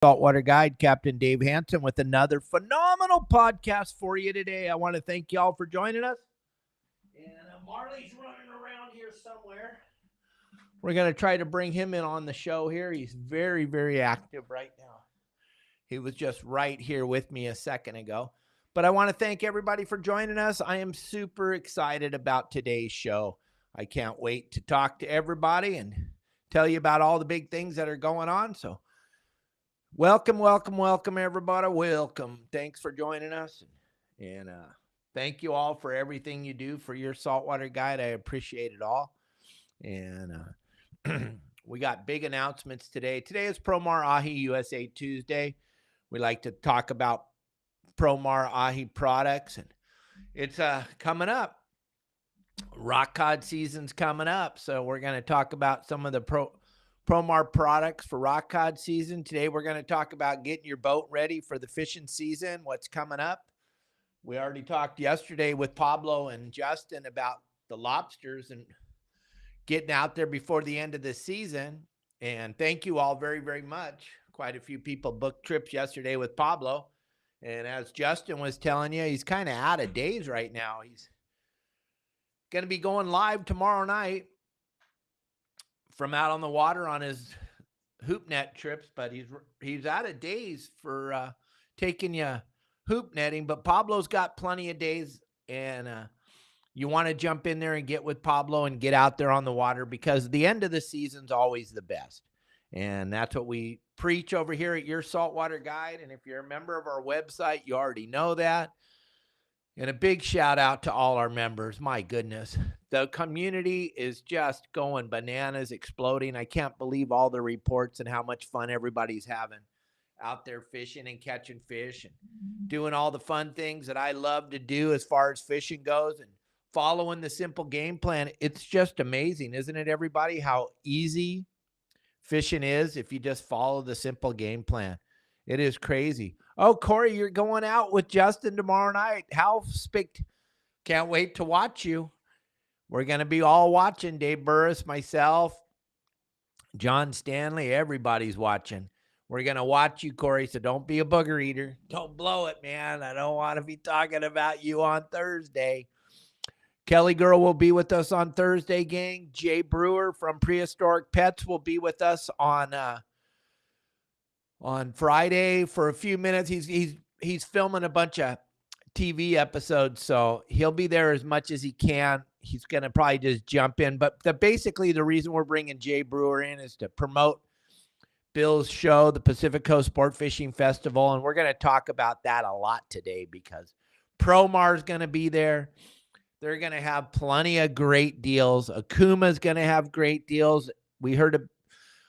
Saltwater Guide, Captain Dave Hansen, with another phenomenal podcast for you today. I want to thank y'all for joining us. And Marley's running around here somewhere. We're going to try to bring him in on the show here. He's very, very active right now. He was just right here with me a second ago. But I want to thank everybody for joining us. I am super excited about today's show. I can't wait to talk to everybody and tell you about all the big things that are going on. So welcome, everybody. Welcome. Thanks for joining us. And thank you all for everything you do for your Saltwater Guide. I appreciate it all. And we got big announcements today. Today is Promar Ahi USA Tuesday. We like to talk about Promar Ahi products. And it's coming up. Rock cod season's coming up. So we're going to talk about some of the Promar products for rock cod season. Today, we're going to talk about getting your boat ready for the fishing season, what's coming up. We already talked yesterday with Pablo and Justin about the lobsters and getting out there before the end of the season. And thank you all very, very much. Quite a few people booked trips yesterday with Pablo. And as Justin was telling you, he's kind of out of days right now. He's going to be going live tomorrow night from out on the water on his hoop net trips, but he's out of days for taking you hoop netting. But Pablo's got plenty of days, and you want to jump in there and get with Pablo and get out there on the water, because the end of the season's always the best. And that's what we preach over here at Your Saltwater Guide. And if you're a member of our website, you already know that. And a big shout out to all our members. My goodness, the community is just going bananas, exploding. I can't believe all the reports and how much fun everybody's having out there fishing and catching fish and doing all the fun things that I love to do as far as fishing goes and following the simple game plan. It's just amazing, isn't it, everybody, how easy fishing is if you just follow the simple game plan. It is crazy. Oh, Corey, you're going out with Justin tomorrow night. How can't wait to watch you. We're going to be all watching. Dave Burris, myself, John Stanley, everybody's watching. We're going to watch you, Corey, so don't be a booger eater. Don't blow it, man. I don't want to be talking about you on Thursday. Kelly Girl will be with us on Thursday, gang. Jay Brewer from Prehistoric Pets will be with us on Friday for a few minutes. He's filming a bunch of TV episodes, so he'll be there as much as he can. He's going to probably just jump in. But basically the reason we're bringing Jay Brewer in is to promote Bill's show, the Pacific Coast Sport Fishing Festival, and we're going to talk about that a lot today because Promar's going to be there. They're going to have plenty of great deals. Akuma's going to have great deals. We heard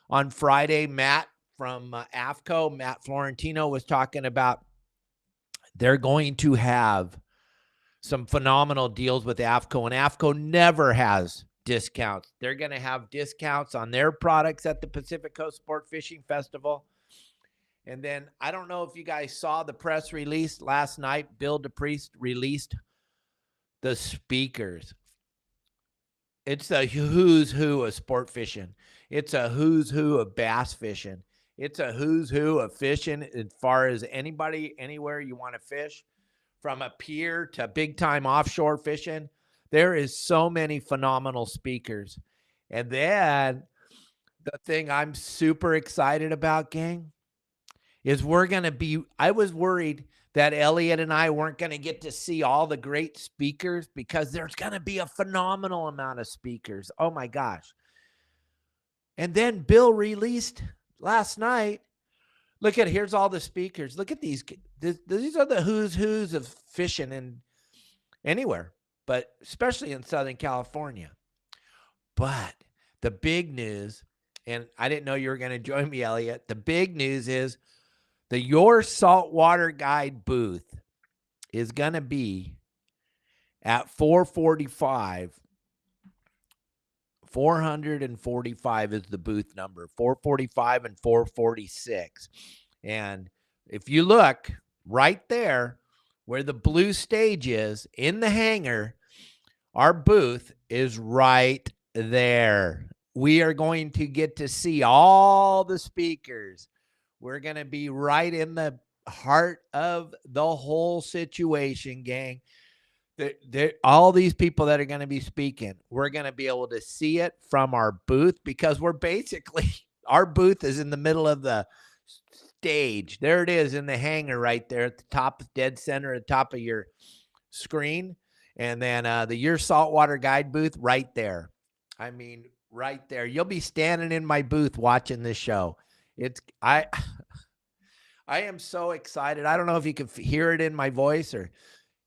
on Friday, Matt from AFCO, Matt Florentino, was talking about they're going to have some phenomenal deals with AFCO, and AFCO never has discounts. They're going to have discounts on their products at the Pacific Coast Sport Fishing Festival. And then I don't know if you guys saw the press release last night. Bill DePriest released the speakers. It's a who's who of sport fishing. It's a who's who of bass fishing. It's a who's who of fishing as far as anybody, anywhere you want to fish, from a pier to big time offshore fishing. There is so many phenomenal speakers. And then the thing I'm super excited about, gang, is I was worried that Elliot and I weren't going to get to see all the great speakers because there's going to be a phenomenal amount of speakers. Oh my gosh. And then Bill released last night. Here's all the speakers. Look at these. These are the who's of fishing in anywhere, but especially in Southern California. But the big news, and I didn't know you were going to join me, Elliot. The big news is the Your Saltwater Guide booth is going to be at 445. 445 is the booth number, 445 and 446. And if you look right there where the blue stage is in the hangar, our booth is right there. We are going to get to see all the speakers. We're going to be right in the heart of the whole situation, gang. All these people that are going to be speaking, we're going to be able to see it from our booth because we're basically, our booth is in the middle of the stage. There it is in the hangar right there at the top, dead center at the top of your screen. And then your Saltwater guide booth right there. I mean, right there. You'll be standing in my booth watching this show. I am so excited. I don't know if you can hear it in my voice or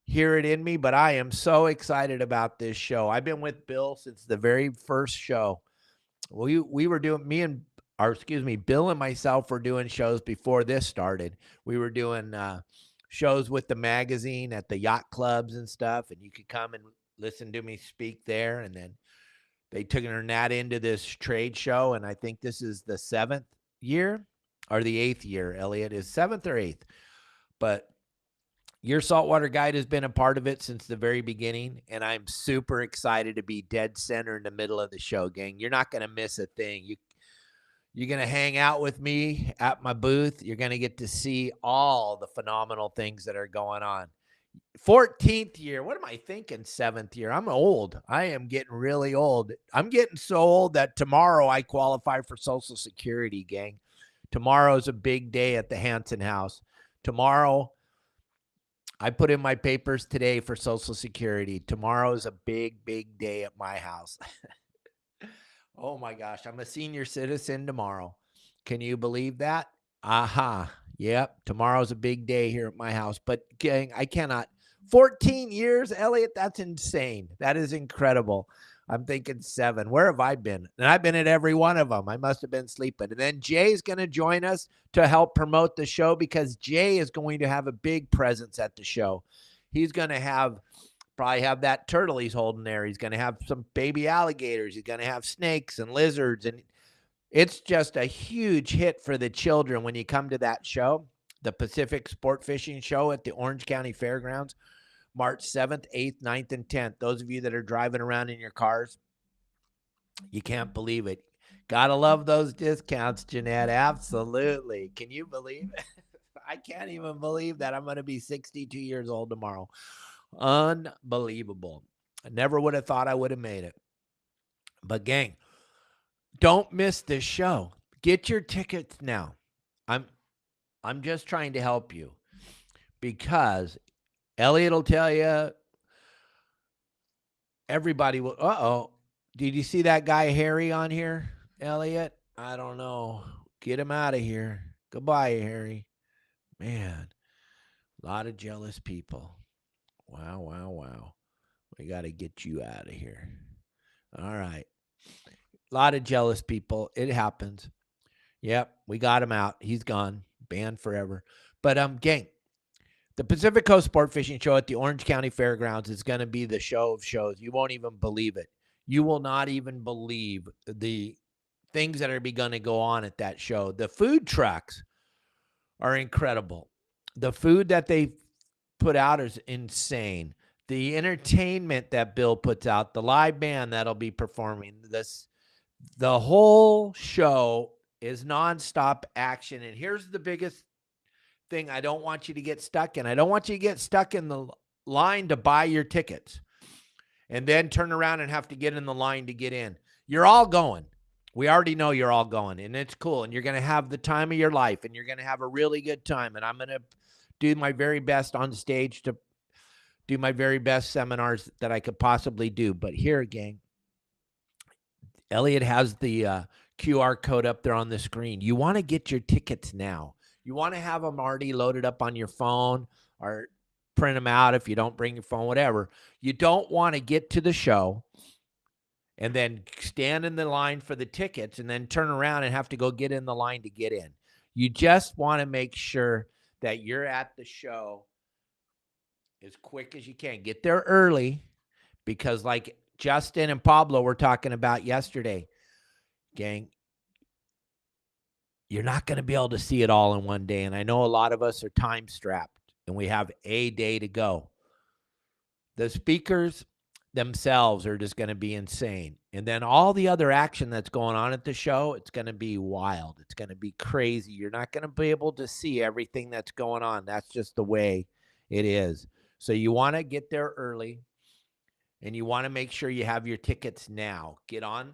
hear it in me, but I am so excited about this show. I've been with Bill since the very first show. We were doing, Bill and myself were doing shows before this started. We were doing shows with the magazine at the yacht clubs and stuff, and you could come and listen to me speak there. And then they took that into this trade show, and I think this is the 7th year or the 8th year, Elliot, is 7th or 8th. But your Saltwater Guide has been a part of it since the very beginning, and I'm super excited to be dead center in the middle of the show, gang. You're not going to miss a thing. You're going to hang out with me at my booth. You're going to get to see all the phenomenal things that are going on. 14th year. What am I thinking? 7th year. I'm old. I am getting really old. I'm getting so old that tomorrow I qualify for Social Security, gang. Tomorrow's a big day at the Hansen house. Tomorrow, I put in my papers today for Social Security. Tomorrow's a big, big day at my house. Oh my gosh, I'm a senior citizen tomorrow. Can you believe that? Aha. Yep. Tomorrow's a big day here at my house. But gang, I cannot. 14 years, Elliot, that's insane. That is incredible. I'm thinking 7. Where have I been? And I've been at every one of them. I must have been sleeping. And then Jay's going to join us to help promote the show because Jay is going to have a big presence at the show. He's going to probably have that turtle he's holding there. He's going to have some baby alligators. He's going to have snakes and lizards. And it's just a huge hit for the children when you come to that show, the Pacific Sport Fishing Show at the Orange County Fairgrounds, March 7th, 8th, 9th, and 10th. Those of you that are driving around in your cars, you can't believe it. Gotta love those discounts, Jeanette. Absolutely. Can you believe it? I can't even believe that I'm going to be 62 years old tomorrow. Unbelievable. I never would have thought I would have made it. But gang, don't miss this show. Get your tickets now. I'm just trying to help you because Elliot will tell you, everybody will. Uh-oh. Did you see that guy Harry on here, Elliot? I don't know. Get him out of here. Goodbye, Harry. Man, a lot of jealous people. Wow, wow, wow. We got to get you out of here. All right. A lot of jealous people. It happens. Yep, we got him out. He's gone. Banned forever. But gang, the Pacific Coast Sport Fishing Show at the Orange County Fairgrounds is going to be the show of shows. You won't even believe it. You will not even believe the things that are going to go on at that show. The food trucks are incredible. The food that they put out is insane. The entertainment that Bill puts out, the live band that'll be performing, the whole show is nonstop action. And here's the biggest thing I don't want you to get stuck in. I don't want you to get stuck in the line to buy your tickets and then turn around and have to get in the line to get in. You're all going. We already know you're all going, and it's cool. And you're going to have the time of your life, and you're going to have a really good time. And I'm going to do my very best on stage to do my very best seminars that I could possibly do. But here, gang, Elliot has the QR code up there on the screen. You want to get your tickets now. You want to have them already loaded up on your phone or print them out if you don't bring your phone, whatever. You don't want to get to the show and then stand in the line for the tickets and then turn around and have to go get in the line to get in. You just want to make sure that you're at the show as quick as you can. Get there early because like Justin and Pablo were talking about yesterday, gang, you're not going to be able to see it all in one day. And I know a lot of us are time strapped and we have a day to go. The speakers, themselves are just going to be insane. And then all the other action that's going on at the show, it's going to be wild. It's going to be crazy. You're not going to be able to see everything that's going on. That's just the way it is. So you want to get there early, and you want to make sure you have your tickets now. Get on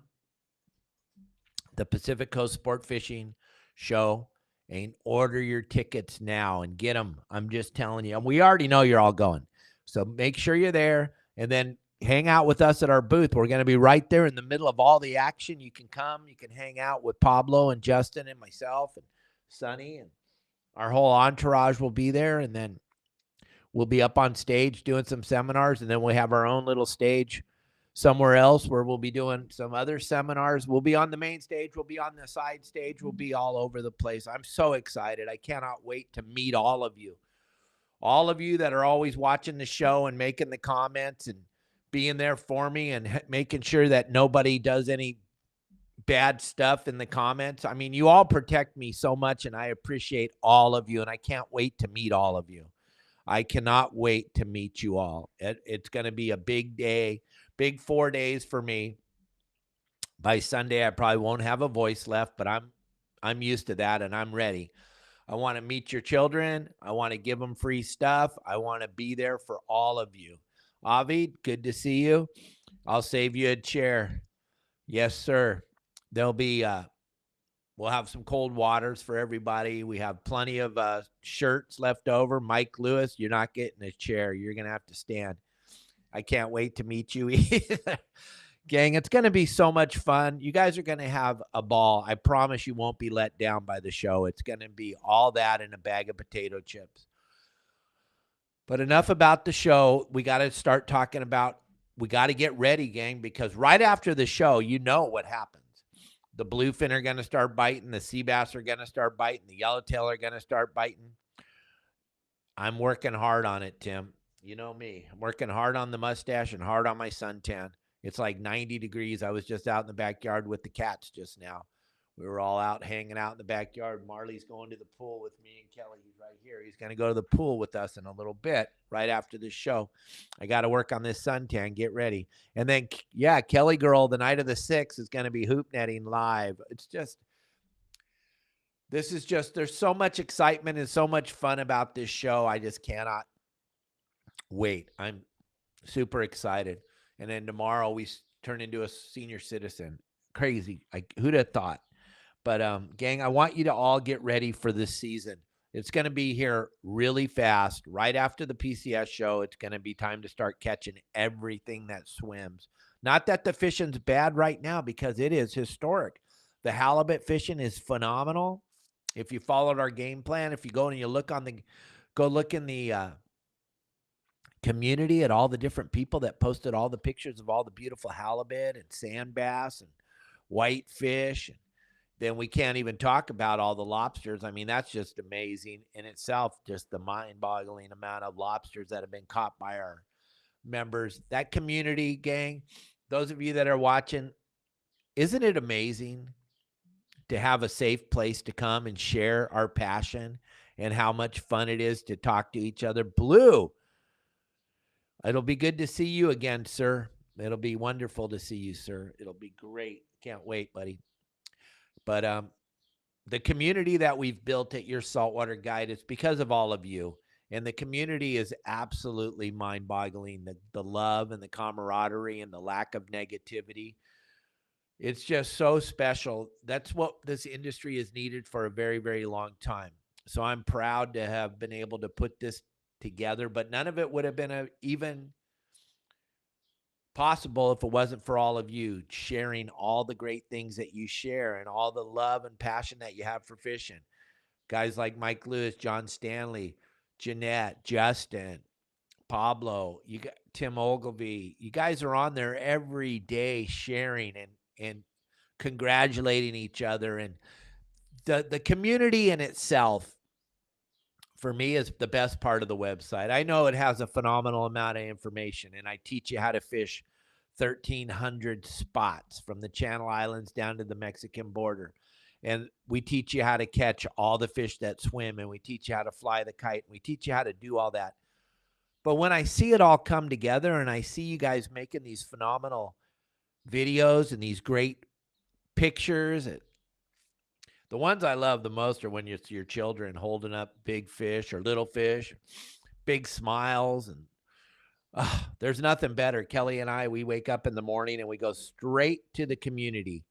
the Pacific Coast Sport Fishing Show and order your tickets now and get them. I'm just telling you. We already know you're all going. So make sure you're there, and then hang out with us at our booth. We're going to be right there in the middle of all the action. You can come. You can hang out with Pablo and Justin and myself and Sonny, and our whole entourage will be there. And then we'll be up on stage doing some seminars, and then we'll have our own little stage somewhere else where we'll be doing some other seminars. We'll be on the main stage. We'll be on the side stage. We'll be all over the place. I'm so excited. I cannot wait to meet all of you. All of you that are always watching the show and making the comments and being there for me and making sure that nobody does any bad stuff in the comments. I mean, you all protect me so much, and I appreciate all of you, and I can't wait to meet all of you. I cannot wait to meet you all. It's going to be a big day, big 4 days for me. By Sunday, I probably won't have a voice left, but I'm used to that, and I'm ready. I want to meet your children. I want to give them free stuff. I want to be there for all of you. Avi, good to see you. I'll save you a chair. Yes, sir. There'll be, we'll have some cold waters for everybody. We have plenty of shirts left over. Mike Lewis, you're not getting a chair. You're going to have to stand. I can't wait to meet you either. Gang, it's going to be so much fun. You guys are going to have a ball. I promise you won't be let down by the show. It's going to be all that in a bag of potato chips. But enough about the show. We got to start talking about, we got to get ready, gang, because right after the show, you know what happens. The bluefin are going to start biting. The sea bass are going to start biting. The yellowtail are going to start biting. I'm working hard on it, Tim. You know me. I'm working hard on the mustache and hard on my suntan. It's like 90 degrees. I was just out in the backyard with the cats just now. We were all out hanging out in the backyard. Marley's going to the pool with me and Kelly. He's right here. He's going to go to the pool with us in a little bit right after this show. I got to work on this suntan. Get ready. And then, yeah, Kelly Girl, the night of the 6th is going to be hoop netting live. It's just, this is just, there's so much excitement and so much fun about this show. I just cannot wait. I'm super excited. And then tomorrow we turn into a senior citizen. Crazy. Who'd have thought? But, gang, I want you to all get ready for this season. It's going to be here really fast. Right after the PCS show, it's going to be time to start catching everything that swims. Not that the fishing's bad right now, because it is historic. The halibut fishing is phenomenal. If you followed our game plan, if you go and you look on the, go look in the community at all the different people that posted all the pictures of all the beautiful halibut and sand bass and whitefish. Then we can't even talk about all the lobsters. I mean, that's just amazing in itself, just the mind-boggling amount of lobsters that have been caught by our members. That community, gang, those of you that are watching, isn't it amazing to have a safe place to come and share our passion and how much fun it is to talk to each other? Blue, it'll be good to see you again, sir. It'll be wonderful to see you, sir. It'll be great. Can't wait, buddy. But the community that we've built at your Saltwater Guide, it's because of all of you. And the community is absolutely mind-boggling. The love and the camaraderie and the lack of negativity. It's just so special. That's what this industry has needed for a very, very long time. So I'm proud to have been able to put this together. But none of it would have been even possible if it wasn't for all of you sharing all the great things that you share and all the love and passion that you have for fishing. Guys like Mike Lewis, John Stanley, Jeanette, Justin, Pablo, you got Tim Ogilvy. You guys are on there every day sharing and congratulating each other. And the community in itself, for me, is the best part of the website. I know it has a phenomenal amount of information, and I teach you how to fish 1,300 spots from the Channel Islands down to the Mexican border. And we teach you how to catch all the fish that swim, and we teach you how to fly the kite, and we teach you how to do all that. But when I see it all come together and I see you guys making these phenomenal videos and these great pictures, the ones I love the most are when you see your children holding up big fish or little fish, big smiles. And there's nothing better. Kelly and I, we wake up in the morning and we go straight to the community.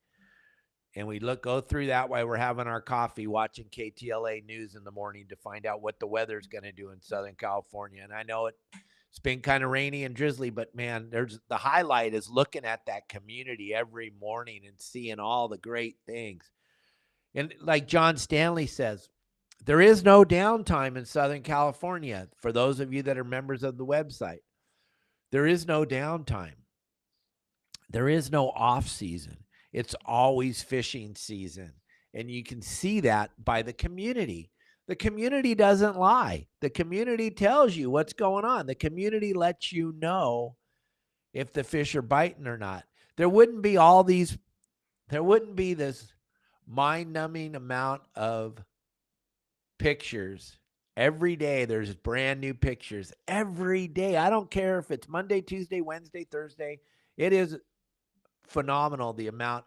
And we go through that while we're having our coffee, watching KTLA news in the morning to find out what the weather's going to do in Southern California. And I know it's been kind of rainy and drizzly, but man, the highlight is looking at that community every morning and seeing all the great things. And like John Stanley says, there is no downtime in Southern California. For those of you that are members of the website, there is no downtime. There is no off season. It's always fishing season. And you can see that by the community. The community doesn't lie. The community tells you what's going on. The community lets you know if the fish are biting or not. There wouldn't be this mind-numbing amount of pictures. Every day there's brand new pictures. Every day. I don't care if it's Monday, Tuesday, Wednesday, Thursday. It is phenomenal the amount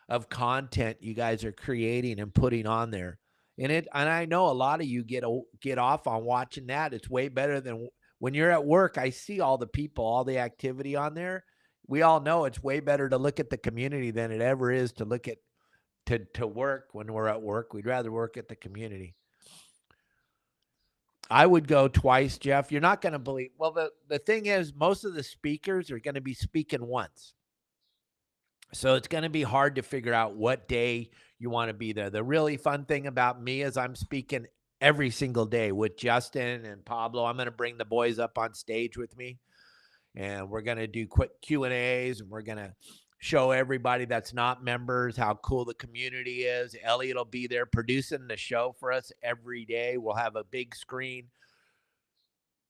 of content you guys are creating and putting on there. And I know a lot of you get off on watching that. It's way better than when you're at work. I see all the people, all the activity on there. We all know it's way better to look at the community than it ever is to look at to work when we're at work. We'd rather work at the community. I would go twice, Jeff. You're not going to believe. Well, the thing is, most of the speakers are going to be speaking once. So it's going to be hard to figure out what day you want to be there. The really fun thing about me is I'm speaking every single day with Justin and Pablo. I'm going to bring the boys up on stage with me, and we're going to do quick Q&As, and we're going to show everybody that's not members how cool the community is. Elliot will be there producing the show for us every day. We'll have a big screen.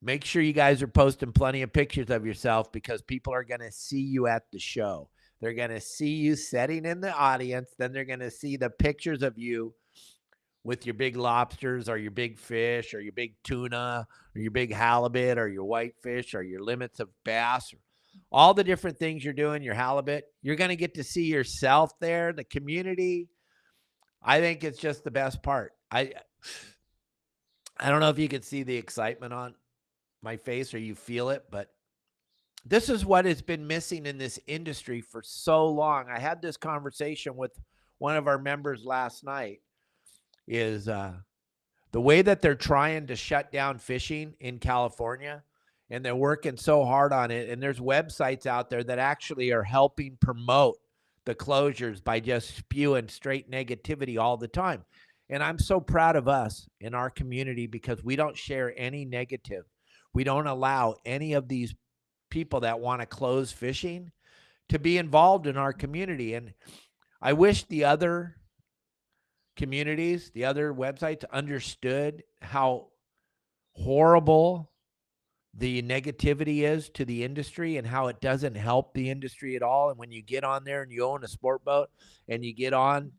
Make sure you guys are posting plenty of pictures of yourself because people are going to see you at the show. They're going to see you sitting in the audience. Then they're going to see the pictures of you with your big lobsters or your big fish or your big tuna or your big halibut or your whitefish or your limits of bass, or all the different things you're doing, your halibut. You're going to get to see yourself there, the community. I think it's just the best part. I don't know if you can see the excitement on my face or you feel it, but this is what has been missing in this industry for so long. I had this conversation with one of our members last night, is the way that they're trying to shut down fishing in California, and they're working so hard on it. And there's websites out there that actually are helping promote the closures by just spewing straight negativity all the time. And I'm so proud of us in our community because we don't share any negative. We don't allow any of these people that want to close fishing to be involved in our community. And I wish the other communities, the other websites understood how horrible the negativity is to the industry and how it doesn't help the industry at all. And when you get on there and you own a sport boat and you get on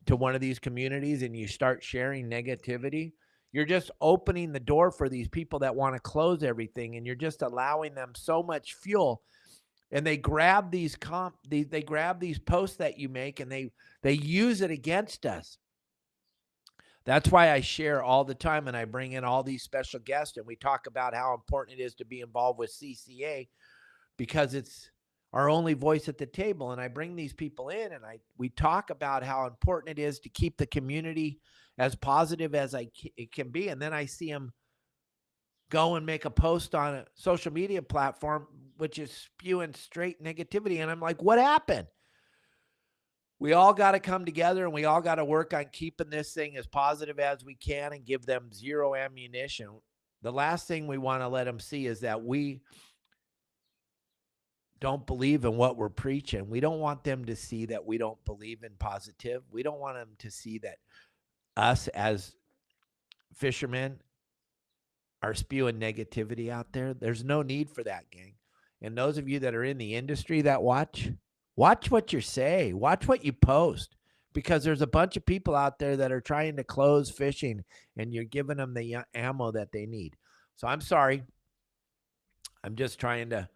to one of these communities and you start sharing negativity, you're just opening the door for these people that want to close everything, and you're just allowing them so much fuel. And they grab these they grab these posts that you make and they use it against us. That's why I share all the time, and I bring in all these special guests, and we talk about how important it is to be involved with CCA because it's our only voice at the table. And I bring these people in, and we talk about how important it is to keep the community as positive as it can be. And then I see them go and make a post on a social media platform, which is spewing straight negativity. And I'm like, what happened? We all got to come together and we all got to work on keeping this thing as positive as we can and give them zero ammunition. The last thing we want to let them see is that we don't believe in what we're preaching. We don't want them to see that we don't believe in positive. We don't want them to see that us as fishermen are spewing negativity out there. There's no need for that, gang. And those of you that are in the industry that watch what you say, watch what you post, because there's a bunch of people out there that are trying to close fishing and you're giving them the ammo that they need. So I'm sorry. I'm just trying to,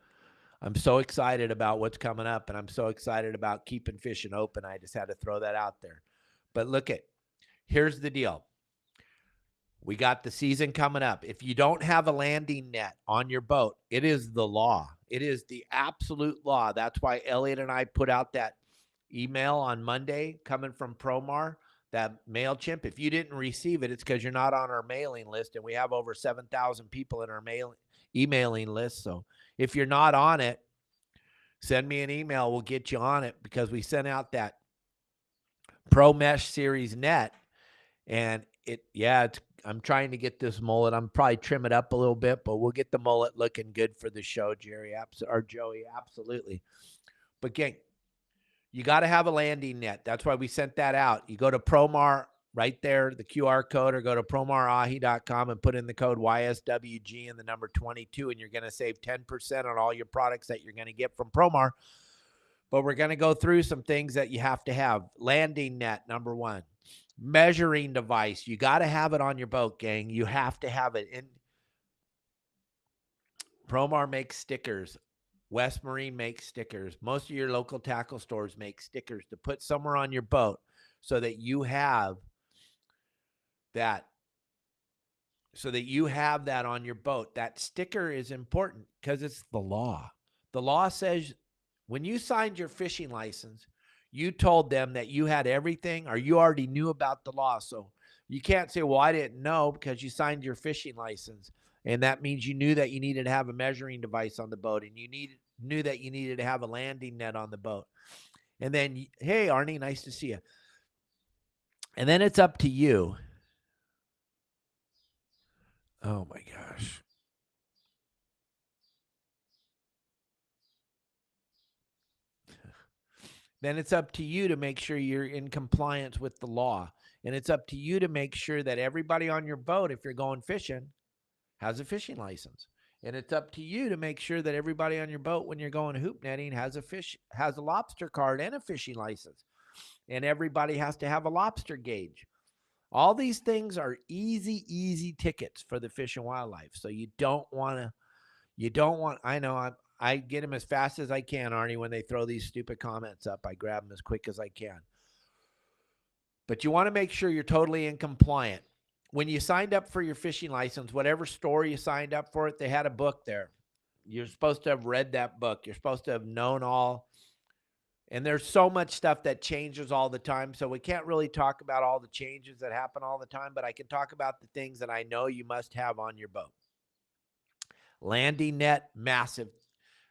I'm so excited about what's coming up, and I'm so excited about keeping fishing open. I just had to throw that out there. But look at, here's the deal. We got the season coming up. If you don't have a landing net on your boat, it is the law. It is the absolute law. That's why Elliot and I put out that email on Monday coming from Promar, that MailChimp. If you didn't receive it, it's because you're not on our mailing list, and we have over 7,000 people in our emailing list. So if you're not on it, send me an email. We'll get you on it, because we sent out that Pro Mesh Series net, and I'm trying to get this mullet. I'm probably trim it up a little bit, but we'll get the mullet looking good for the show, Jerry, or Joey, absolutely. But gang, you got to have a landing net. That's why we sent that out. You go to Promar right there, the QR code, or go to promarahi.com and put in the code YSWG and the number 22, and you're going to save 10% on all your products that you're going to get from Promar. But we're going to go through some things that you have to have. Landing net, number one. Measuring device. You got to have it on your boat, gang. You have to have it. In Promar makes stickers. West Marine makes stickers. Most of your local tackle stores make stickers to put somewhere on your boat so that you have that. So that you have that on your boat. That sticker is important because it's the law. The law says when you signed your fishing license, you told them that you had everything, or you already knew about the law. So you can't say, well, I didn't know, because you signed your fishing license. And that means you knew that you needed to have a measuring device on the boat, and you knew that you needed to have a landing net on the boat. And then, hey, Arnie, nice to see you. And then it's up to you. Oh, my gosh. Then it's up to you to make sure you're in compliance with the law. And it's up to you to make sure that everybody on your boat, if you're going fishing, has a fishing license. And it's up to you to make sure that everybody on your boat, when you're going hoop netting, has a lobster card and a fishing license. And everybody has to have a lobster gauge. All these things are easy tickets for the Fish and Wildlife. So I know I get them as fast as I can, Arnie, when they throw these stupid comments up. I grab them as quick as I can. But you want to make sure you're totally in compliant. When you signed up for your fishing license, whatever store you signed up for it, they had a book there. You're supposed to have read that book. You're supposed to have known all. And there's so much stuff that changes all the time. So we can't really talk about all the changes that happen all the time, but I can talk about the things that I know you must have on your boat. Landing net, massive.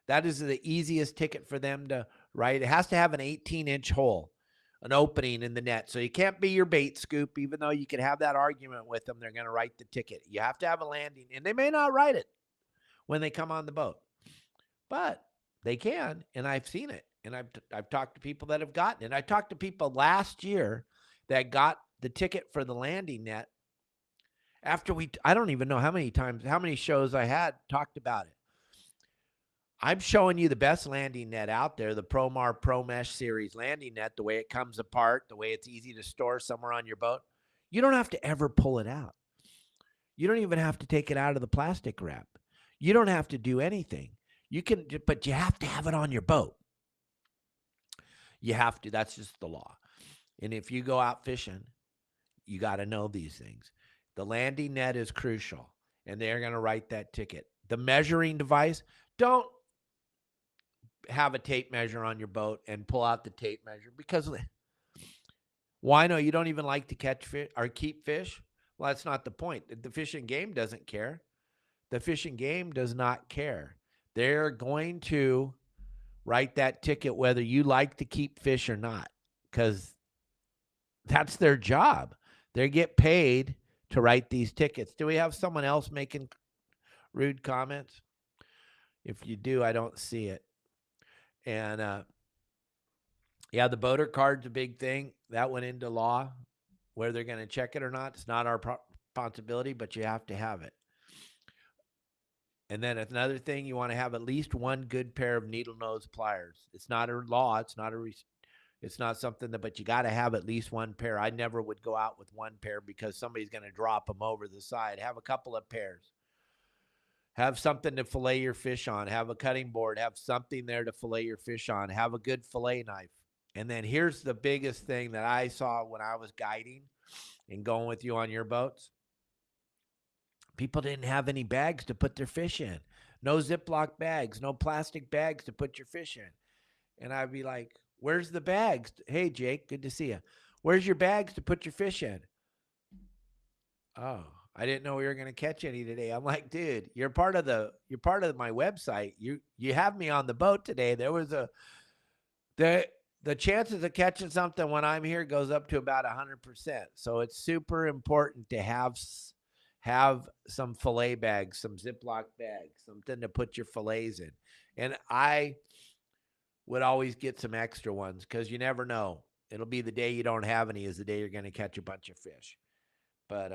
That is the easiest ticket for them to write. It has to have an 18-inch hole, an opening in the net. So you can't be your bait scoop, even though you can have that argument with them. They're going to write the ticket. You have to have a landing, and they may not write it when they come on the boat, but they can, and I've seen it. And I've talked to people that have gotten it. I talked to people last year that got the ticket for the landing net after I don't even know how many shows I had talked about it. I'm showing you the best landing net out there, the Promar Pro Mesh Series landing net, the way it comes apart, the way it's easy to store somewhere on your boat. You don't have to ever pull it out. You don't even have to take it out of the plastic wrap. You don't have to do anything. But you have to have it on your boat. You have to. That's just the law. And if you go out fishing, you got to know these things. The landing net is crucial, and they're going to write that ticket. The measuring device, don't have a tape measure on your boat and pull out the tape measure, because why? No, you don't even like to catch fish or keep fish. Well, that's not the point. The fishing game doesn't care. The fishing game does not care. They're going to write that ticket whether you like to keep fish or not, because that's their job. They get paid to write these tickets. Do we have someone else making rude comments? If you do, I don't see it. And the boater card's a big thing. That went into law. Whether they're going to check it or not, it's not our responsibility, but you have to have it. And then another thing, you want to have at least one good pair of needle nose pliers. It's not a law. It's not something but you got to have at least one pair. I never would go out with one pair because somebody's going to drop them over the side. Have a couple of pairs. Have something to fillet your fish on. Have a cutting board. Have something there to fillet your fish on. Have a good fillet knife. And then here's the biggest thing that I saw when I was guiding and going with you on your boats. People didn't have any bags to put their fish in. No Ziploc bags, no plastic bags to put your fish in. And I'd be like, where's the bags? Hey, Jake, good to see you. Where's your bags to put your fish in? Oh, I didn't know we were going to catch any today. I'm like, dude, you're part of my website. You have me on the boat today. There was the chances of catching something when I'm here goes up to about 100%. So it's super important to have some fillet bags, some Ziploc bags, something to put your fillets in. And I would always get some extra ones because you never know. It'll be the day you don't have any is the day you're going to catch a bunch of fish. But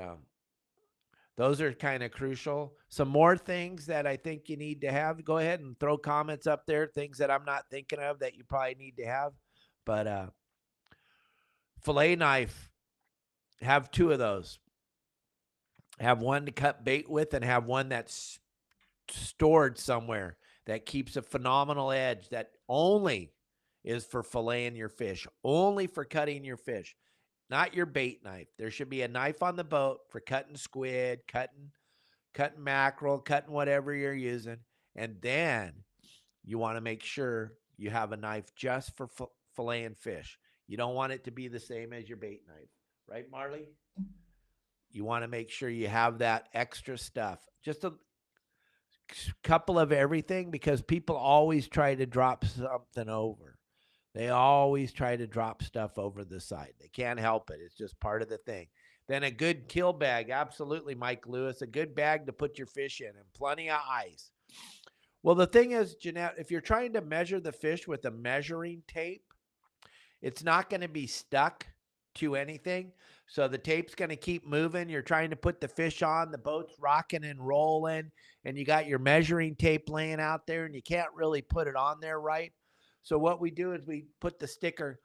those are kind of crucial. Some more things that I think you need to have. Go ahead and throw comments up there, things that I'm not thinking of that you probably need to have. But fillet knife, have 2 of those. Have one to cut bait with and have one that's stored somewhere that keeps a phenomenal edge that only is for filleting your fish, only for cutting your fish, not your bait knife. There should be a knife on the boat for cutting squid, cutting mackerel, cutting whatever you're using. And then you want to make sure you have a knife just for filleting fish. You don't want it to be the same as your bait knife. Right, Marley? You want to make sure you have that extra stuff. Just a couple of everything because people always try to drop something over. They always try to drop stuff over the side. They can't help it. It's just part of the thing. Then a good kill bag. Absolutely, Mike Lewis. A good bag to put your fish in and plenty of ice. Well, the thing is, Jeanette, if you're trying to measure the fish with a measuring tape, it's not going to be stuck to anything. So the tape's going to keep moving. You're trying to put the fish on, the boat's rocking and rolling, and you got your measuring tape laying out there, and you can't really put it on there right. So what we do is we put the sticker,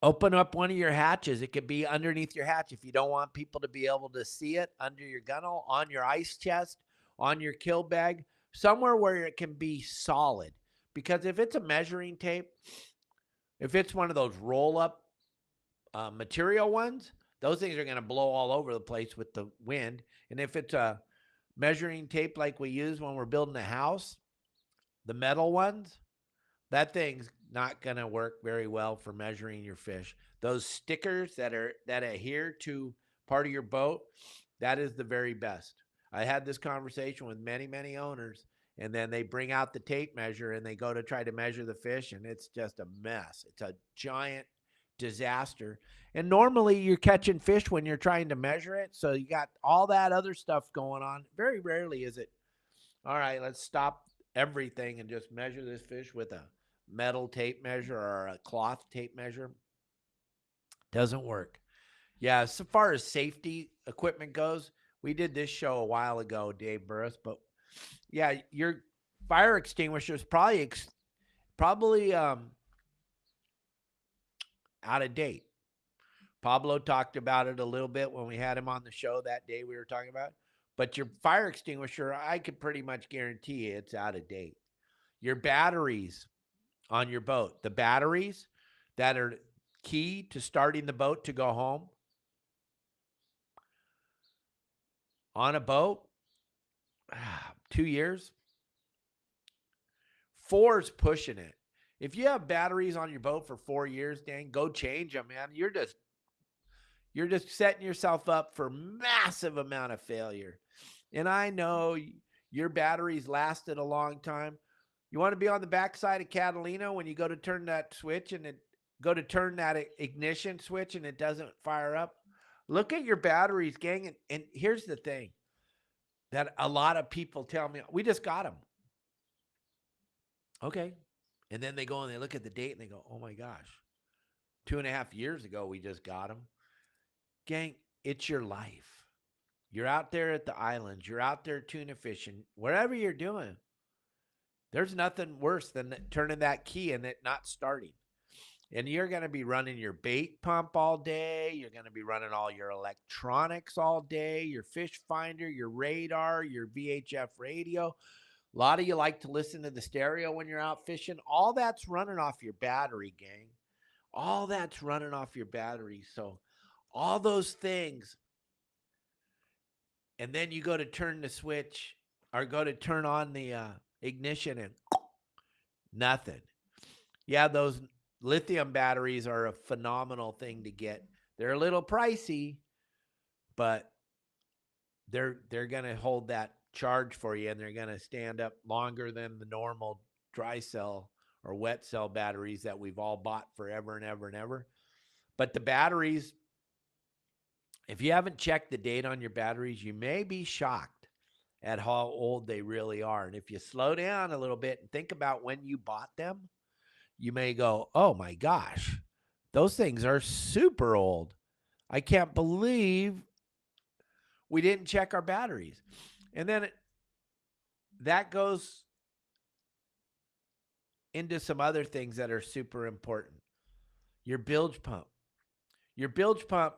open up one of your hatches. It could be underneath your hatch if you don't want people to be able to see it, under your gunnel, on your ice chest, on your kill bag, somewhere where it can be solid. Because if it's a measuring tape, if it's one of those roll-up material ones, those things are going to blow all over the place with the wind. And if it's a measuring tape like we use when we're building a house, the metal ones, that thing's not going to work very well for measuring your fish. Those stickers that adhere to part of your boat, that is the very best. I had this conversation with many owners, and then they bring out the tape measure and they go to try to measure the fish, and it's just a mess. It's a giant disaster. And normally you're catching fish when you're trying to measure it, so you got all that other stuff going on. Very rarely is it, all right, let's stop everything and just measure this fish with a metal tape measure or a cloth tape measure. Doesn't work. Yeah, so far as safety equipment goes, we did this show a while ago, Dave Burris, but yeah, your fire extinguisher is probably out of date. Pablo talked about it a little bit when we had him on the show that day we were talking about. But your fire extinguisher, I could pretty much guarantee you it's out of date. Your batteries on your boat, the batteries that are key to starting the boat to go home on a boat, 2 years, 4 is pushing it. If you have batteries on your boat for 4 years, dang, go change them, man. You're just setting yourself up for massive amount of failure. And I know your batteries lasted a long time. You want to be on the backside of Catalina when you go to turn that switch and turn that ignition switch and it doesn't fire up. Look at your batteries, gang. And here's the thing that a lot of people tell me, we just got them. Okay. And then they go and they look at the date and they go, oh my gosh, 2.5 years ago, we just got them. Gang, it's your life. You're out there at the islands. You're out there tuna fishing. Whatever you're doing, there's nothing worse than turning that key and it not starting. And you're going to be running your bait pump all day. You're going to be running all your electronics all day, your fish finder, your radar, your VHF radio. A lot of you like to listen to the stereo when you're out fishing. All that's running off your battery, gang. All that's running off your battery. So all those things. And then you go to turn the switch or go to turn on the ignition and nothing. Yeah, those lithium batteries are a phenomenal thing to get. They're a little pricey, but they're going to hold that charge for you, and they're going to stand up longer than the normal dry cell or wet cell batteries that we've all bought forever and ever and ever. But the batteries, if you haven't checked the date on your batteries, you may be shocked at how old they really are. And if you slow down a little bit and think about when you bought them, you may go, oh my gosh, those things are super old. I can't believe we didn't check our batteries. And then that goes into some other things that are super important. Your bilge pump. Your bilge pump,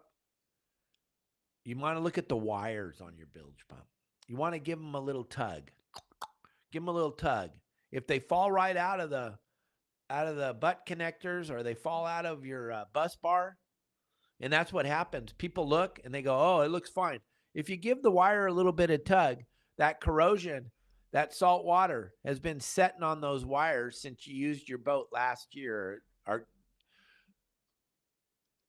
you want to look at the wires on your bilge pump. You want to give them a little tug. Give them a little tug. If they fall right out of the butt connectors, or they fall out of your bus bar, and that's what happens. People look and they go, oh, it looks fine. If you give the wire a little bit of tug, that corrosion, that salt water has been setting on those wires since you used your boat last year, or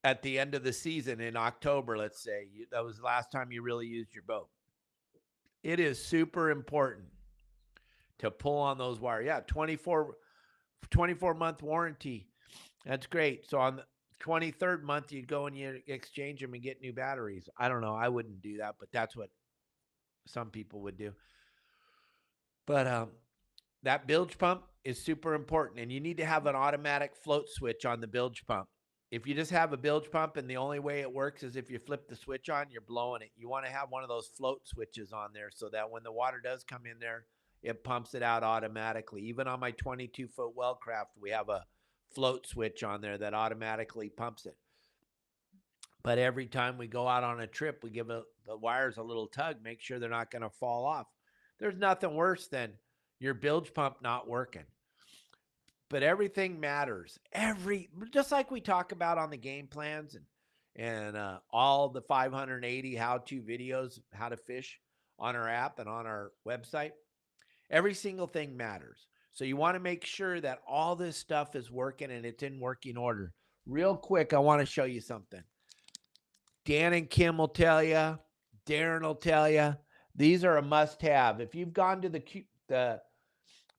at the end of the season in October, let's say. That was the last time you really used your boat. It is super important to pull on those wires. Yeah, 24-month warranty. That's great. So on the 23rd month, you'd go and you exchange them and get new batteries. I don't know. I wouldn't do that, but that's what some people would do. But that bilge pump is super important, and you need to have an automatic float switch on the bilge pump. If you just have a bilge pump and the only way it works is if you flip the switch on, you're blowing it. You want to have one of those float switches on there so that when the water does come in there, it pumps it out automatically. Even on my 22-foot Wellcraft, we have a float switch on there that automatically pumps it. But every time we go out on a trip, we give the wires a little tug, make sure they're not going to fall off. There's nothing worse than your bilge pump not working. But everything matters. Just like we talk about on the game plans and all the 580 how-to videos, how to fish on our app and on our website. Every single thing matters. So you want to make sure that all this stuff is working and it's in working order. Real quick, I want to show you something. Dan and Kim will tell you. Darren will tell you. These are a must-have. If you've gone to the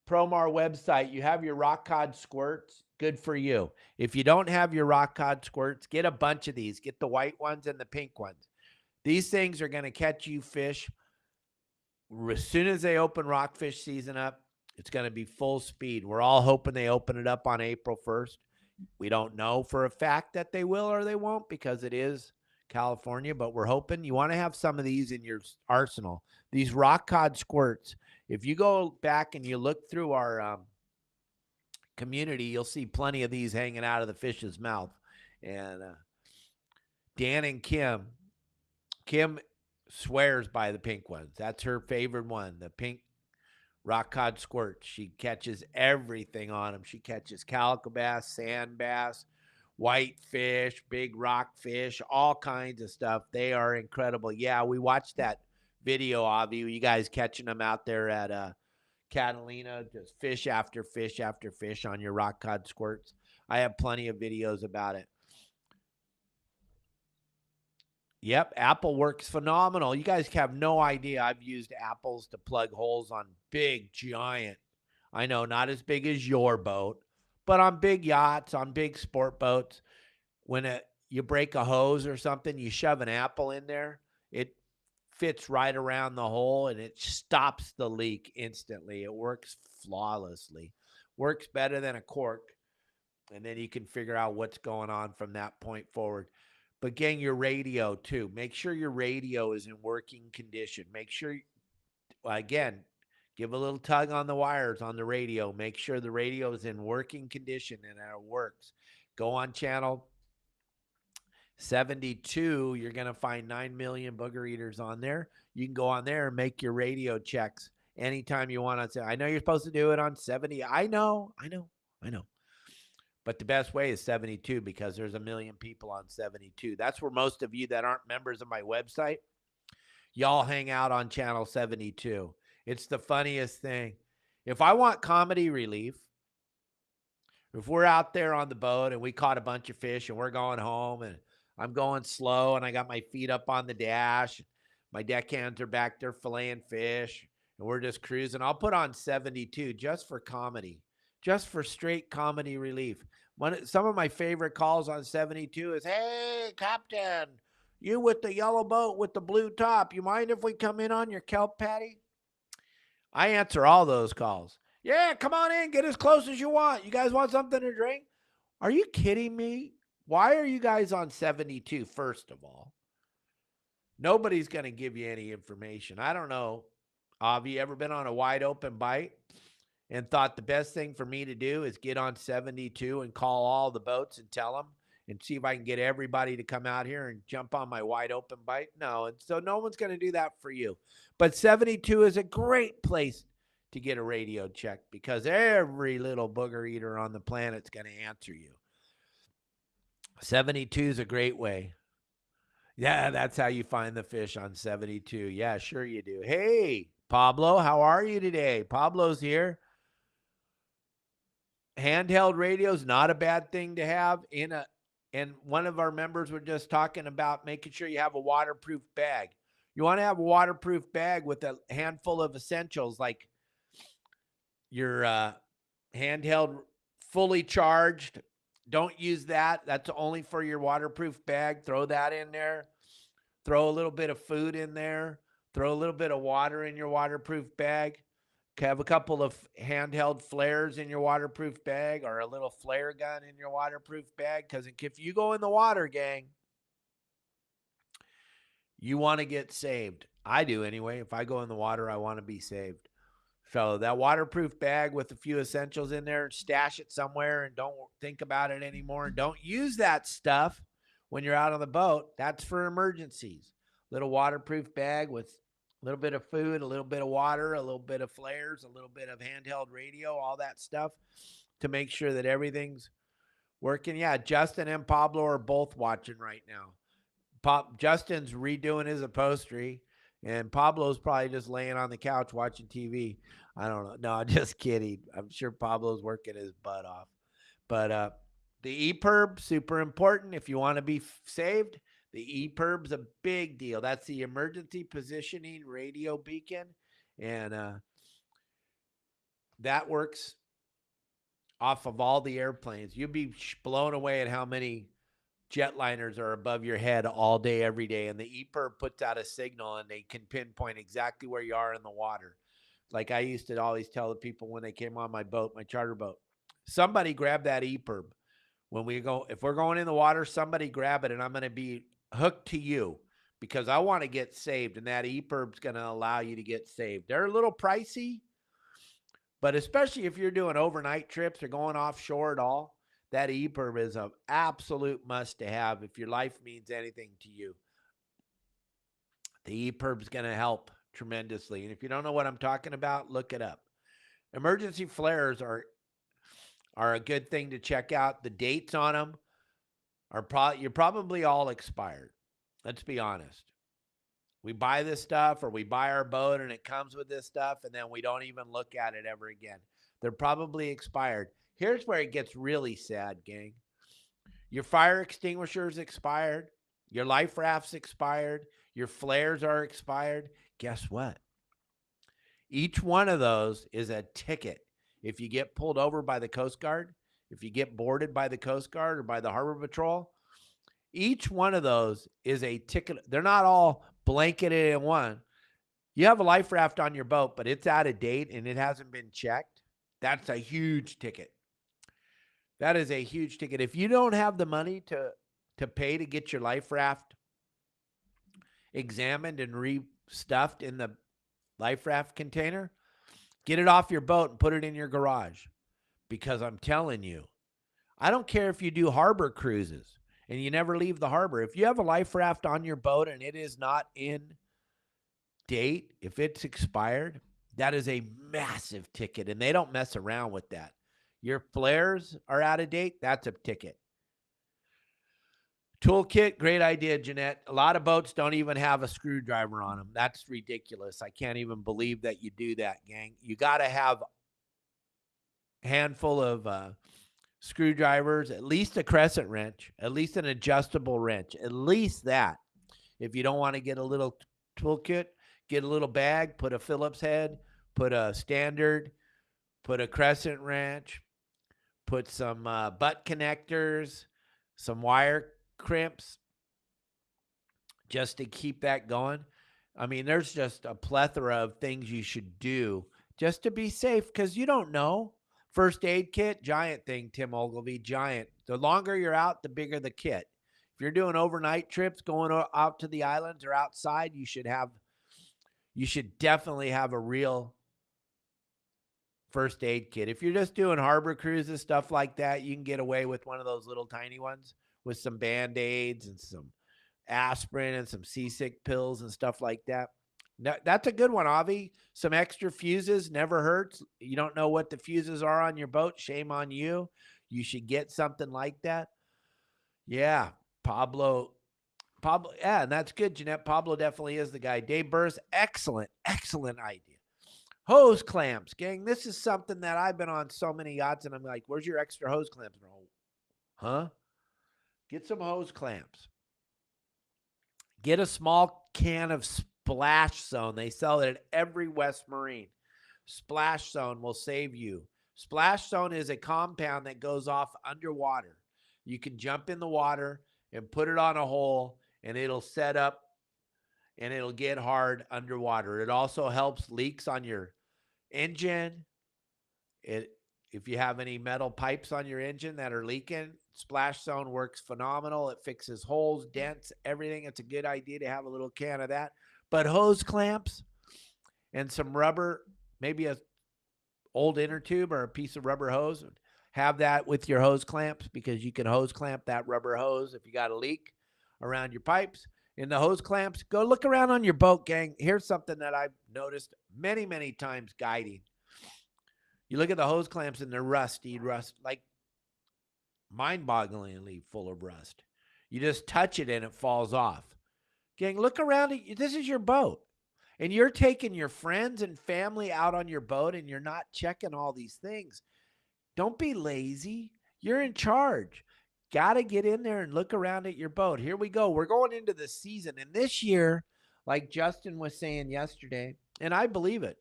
Promar website, you have your rock cod squirts, good for you. If you don't have your rock cod squirts, get a bunch of these. Get the white ones and the pink ones. These things are going to catch you fish. As soon as they open rockfish season up, it's going to be full speed. We're all hoping they open it up on April 1st. We don't know for a fact that they will or they won't because it is California, but we're hoping. You want to have some of these in your arsenal. These rock cod squirts. If you go back and you look through our community, you'll see plenty of these hanging out of the fish's mouth. And Dan and Kim swears by the pink ones. That's her favorite one, the pink rock cod squirt. She catches everything on them. She catches calico bass, sand bass, white fish, big rock fish, all kinds of stuff. They are incredible. Yeah, we watched that video of you guys catching them out there at Catalina, just fish after fish after fish on your rock cod squirts. I have plenty of videos about it. Yep, Apple works phenomenal. You guys have no idea. I've used apples to plug holes on big, giant, I know, not as big as your boat, but on big yachts, on big sport boats. When you break a hose or something, you shove an apple in there, it fits right around the hole and it stops the leak instantly. It works flawlessly. Works better than a cork. And then you can figure out what's going on from that point forward. But gang, your radio too. Make sure your radio is in working condition. Make sure, again, give a little tug on the wires on the radio. Make sure the radio is in working condition and it works. Go on channel 72. You're going to find 9 million booger eaters on there. You can go on there and make your radio checks anytime you want on. I know you're supposed to do it on 70. I know. But the best way is 72 because there's a million people on 72. That's where most of you that aren't members of my website, y'all hang out on channel 72. It's the funniest thing. If I want comedy relief, if we're out there on the boat and we caught a bunch of fish and we're going home and I'm going slow and I got my feet up on the dash, my deckhands are back there filleting fish and we're just cruising, I'll put on 72 just for comedy, just for straight comedy relief. Some of my favorite calls on 72 is, "Hey, Captain, you with the yellow boat with the blue top, you mind if we come in on your kelp patty?" I answer all those calls. "Yeah, come on in, get as close as you want. You guys want something to drink?" Are you kidding me? Why are you guys on 72, first of all? Nobody's going to give you any information. I don't know. Have you ever been on a wide open bite and thought the best thing for me to do is get on 72 and call all the boats and tell them and see if I can get everybody to come out here and jump on my wide open bite? No. And so no one's going to do that for you. But 72 is a great place to get a radio check because every little booger eater on the planet's going to answer you. 72 is a great way. Yeah, that's how you find the fish on 72. Yeah, sure you do. Hey, Pablo, how are you today? Pablo's here. Handheld radio is not a bad thing to have and one of our members were just talking about making sure you have a waterproof bag. You want to have a waterproof bag with a handful of essentials like your handheld fully charged. Don't use that. That's only for your waterproof bag. Throw that in there. Throw a little bit of food in there. Throw a little bit of water in your waterproof bag. Have a couple of handheld flares in your waterproof bag or a little flare gun in your waterproof bag. Because if you go in the water, gang, you want to get saved. I do anyway. If I go in the water, I want to be saved. So that waterproof bag with a few essentials in there, stash it somewhere and don't think about it anymore. And don't use that stuff when you're out on the boat. That's for emergencies. Little waterproof bag with a little bit of food, a little bit of water, a little bit of flares, a little bit of handheld radio, all that stuff to make sure that everything's working. Yeah, Justin and Pablo are both watching right now. Justin's redoing his upholstery. And Pablo's probably just laying on the couch watching TV. I don't know. No, I'm just kidding. I'm sure Pablo's working his butt off. But the EPIRB, super important. If you want to be saved, the EPIRB's a big deal. That's the emergency positioning radio beacon. And that works off of all the airplanes. You'd be blown away at how many jetliners are above your head all day, every day. And the EPIRB puts out a signal and they can pinpoint exactly where you are in the water. Like I used to always tell the people when they came on my boat, my charter boat, somebody grab that EPIRB. If we're going in the water, somebody grab it and I'm going to be hooked to you because I want to get saved. And that EPIRB's going to allow you to get saved. They're a little pricey, but especially if you're doing overnight trips or going offshore at all, that EPIRB is an absolute must to have if your life means anything to you. The EPIRB is going to help tremendously. And if you don't know what I'm talking about, look it up. Emergency flares are a good thing to check out. The dates on them you're probably all expired. Let's be honest. We buy this stuff or we buy our boat and it comes with this stuff and then we don't even look at it ever again. They're probably expired. Here's where it gets really sad, gang. Your fire extinguisher's expired. Your life raft's expired. Your flares are expired. Guess what? Each one of those is a ticket. If you get pulled over by the Coast Guard, if you get boarded by the Coast Guard or by the Harbor Patrol, each one of those is a ticket. They're not all blanketed in one. You have a life raft on your boat, but it's out of date and it hasn't been checked. That's a huge ticket. That is a huge ticket. If you don't have the money to pay to get your life raft examined and restuffed in the life raft container, get it off your boat and put it in your garage. Because I'm telling you, I don't care if you do harbor cruises and you never leave the harbor. If you have a life raft on your boat and it is not in date, if it's expired, that is a massive ticket, and they don't mess around with that. Your flares are out of date, that's a ticket. Toolkit, great idea, Jeanette. A lot of boats don't even have a screwdriver on them. That's ridiculous. I can't even believe that you do that, gang. You got to have a handful of screwdrivers, at least a crescent wrench, at least an adjustable wrench, at least that. If you don't want to get a little toolkit, get a little bag, put a Phillips head, put a standard, put a crescent wrench, put some butt connectors, some wire crimps, just to keep that going. I mean, there's just a plethora of things you should do just to be safe, because you don't know. First aid kit, giant thing, Tim Ogilvy, giant. The longer you're out, the bigger the kit. If you're doing overnight trips, going out to the islands or outside, you should definitely have a real first aid kit. If you're just doing harbor cruises, stuff like that, you can get away with one of those little tiny ones with some Band-Aids and some aspirin and some seasick pills and stuff like that. That's a good one, Avi. Some extra fuses never hurts. You don't know what the fuses are on your boat. Shame on you. You should get something like that. Yeah, Pablo, yeah, and that's good, Jeanette. Pablo definitely is the guy. Dave Burris, excellent idea. Hose clamps, gang. This is something that I've been on so many yachts, and I'm like, where's your extra hose clamps? Huh? Get some hose clamps. Get a small can of Splash Zone. They sell it at every West Marine. Splash Zone will save you. Splash Zone is a compound that goes off underwater. You can jump in the water and put it on a hole, and it'll set up and it'll get hard underwater. It also helps leaks on your engine. If you have any metal pipes on your engine that are leaking, Splash Zone works phenomenal. It fixes holes, dents, everything. It's a good idea to have a little can of that. But hose clamps and some rubber, maybe a old inner tube or a piece of rubber hose, have that with your hose clamps, because you can hose clamp that rubber hose if you got a leak around your pipes. In the hose clamps, go look around on your boat, gang. Here's something that I've noticed many times guiding. You look at the hose clamps and they're rusty, like mind-bogglingly full of rust. You just touch it and it falls off. Gang, look around. This is your boat. And you're taking your friends and family out on your boat and you're not checking all these things. Don't be lazy. You're in charge. Got to get in there and look around at your boat. Here we go. We're going into the season. And this year, like Justin was saying yesterday, and I believe it,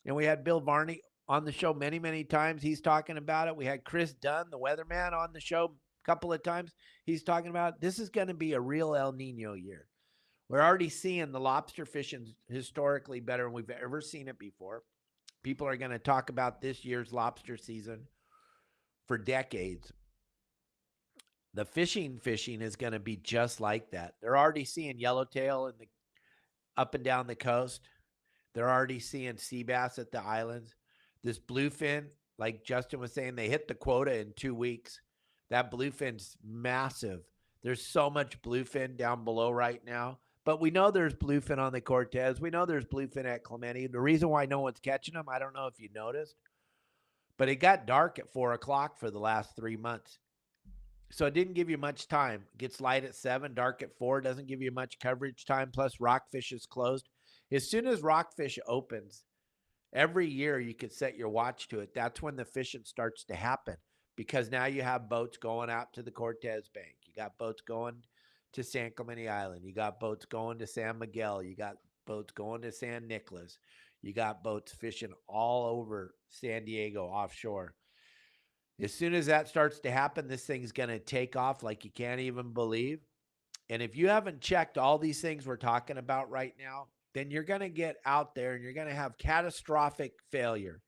and we had Bill Varney on the show many times. He's talking about it. We had Chris Dunn, the weatherman, on the show a couple of times. He's talking about it. This is going to be a real El Nino year. We're already seeing the lobster fishing historically better than we've ever seen it before. People are going to talk about this year's lobster season for decades. The fishing is going to be just like that. They're already seeing yellowtail up and down the coast. They're already seeing sea bass at the islands. This bluefin, like Justin was saying, they hit the quota in 2 weeks. That bluefin's massive. There's so much bluefin down below right now. But we know there's bluefin on the Cortez. We know there's bluefin at Clemente. The reason why no one's catching them, I don't know if you noticed, but it got dark at 4 o'clock for the last 3 months. So it didn't give you much time. It gets light at 7, dark at 4. Doesn't give you much coverage time. Plus, Rockfish is closed. As soon as Rockfish opens, every year you could set your watch to it. That's when the fishing starts to happen, because now you have boats going out to the Cortez Bank. You got boats going to San Clemente Island. You got boats going to San Miguel. You got boats going to San Nicolas. You got boats fishing all over San Diego offshore. As soon as that starts to happen, this thing's going to take off like you can't even believe. And if you haven't checked all these things we're talking about right now, then you're going to get out there and you're going to have catastrophic failure.